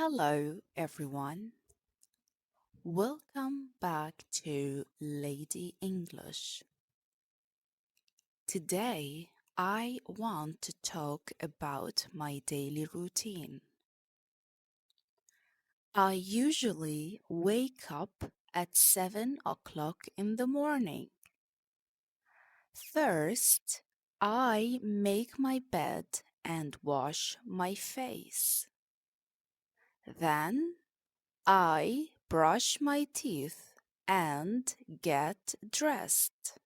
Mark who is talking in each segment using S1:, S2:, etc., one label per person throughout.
S1: Hello, everyone. Welcome back to Lady English. Today, I want to talk about my daily routine. I usually wake up at 7 o'clock in the morning. First, I make my bed and wash my face. Then, I brush my teeth and get dressed.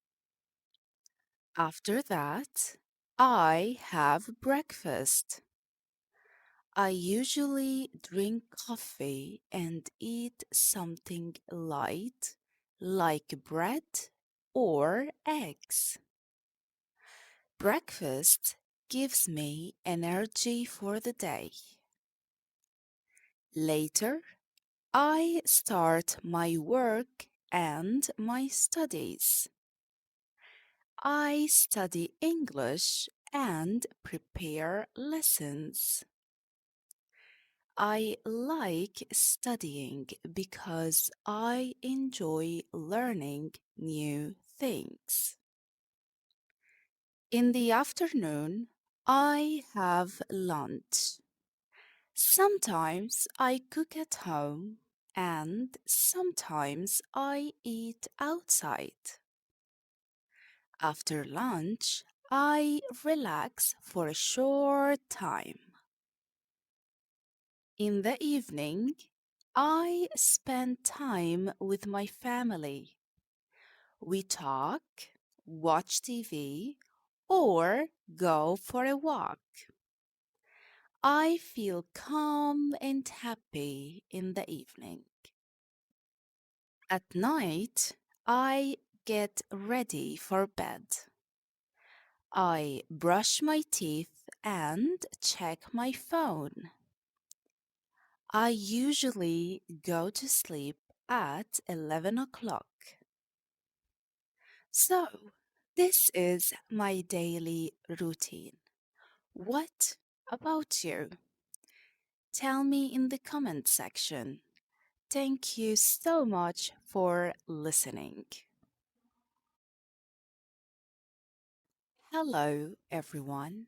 S1: After that, I have breakfast. I usually drink coffee and eat something light like bread or eggs. Breakfast gives me energy for the day. Later, I start my work and my studies. I study English and prepare lessons. I like studying because I enjoy learning new things. In the afternoon, I have lunch. Sometimes I cook at home and sometimes I eat outside. After lunch, I relax for a short time. In the evening, I spend time with my family. We talk, watch TV, or go for a walk. I feel calm and happy in the evening. At night, I get ready for bed. I brush my teeth and check my phone. I usually go to sleep at 11 o'clock. So, this is my daily routine. What about you? Tell me in the comment section. Thank you so much for listening. Hello, everyone.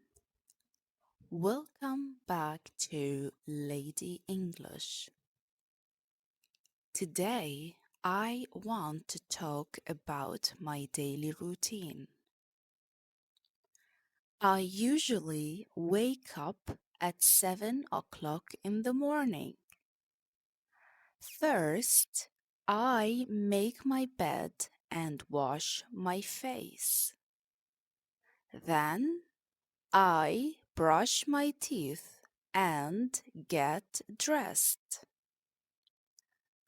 S1: Welcome back to Lady English. Today, I want to talk about my daily routine. I usually wake up at 7 o'clock in the morning. First, I make my bed and wash my face. Then, I brush my teeth and get dressed.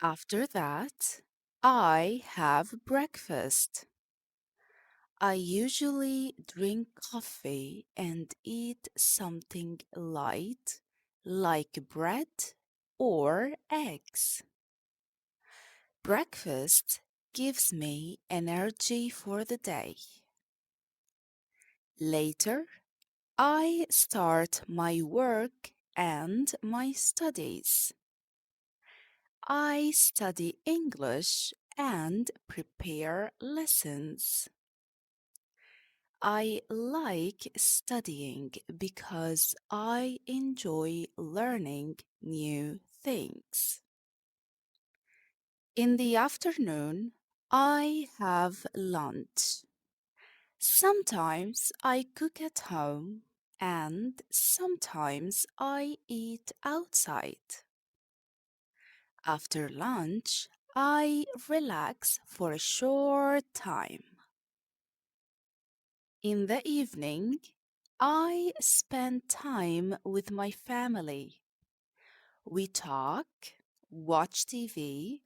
S1: After that, I have breakfast. I usually drink coffee and eat something light like bread or eggs. Breakfast gives me energy for the day. Later, I start my work and my studies. I study English and prepare lessons. I like studying because I enjoy learning new things. In the afternoon, I have lunch. Sometimes I cook at home and sometimes I eat outside. After lunch, I relax for a short time. In the evening, I spend time with my family. We talk, watch TV,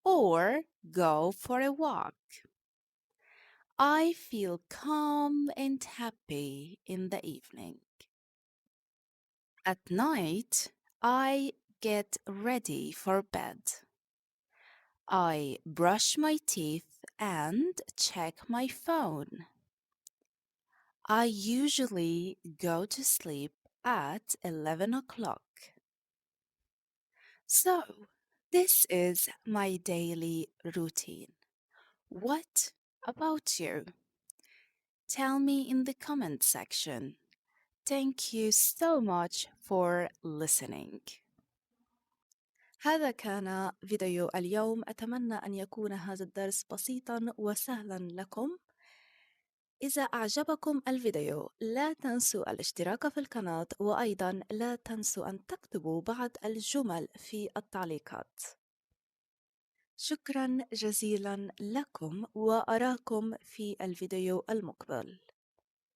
S1: or go for a walk. I feel calm and happy in the evening. At night, I get ready for bed. I brush my teeth and check my phone. I usually go to sleep at 11 o'clock. So, this is my daily routine. What about you? Tell me in the comment section. Thank you so much for listening. هذا كان فيديو اليوم. أتمنى أن يكون هذا الدرس بسيطا وسهلا لكم. إذا أعجبكم الفيديو لا تنسوا الاشتراك في القناة، وأيضا لا تنسوا أن تكتبوا بعض الجمل في التعليقات. شكرا جزيلا لكم، وأراكم في الفيديو المقبل.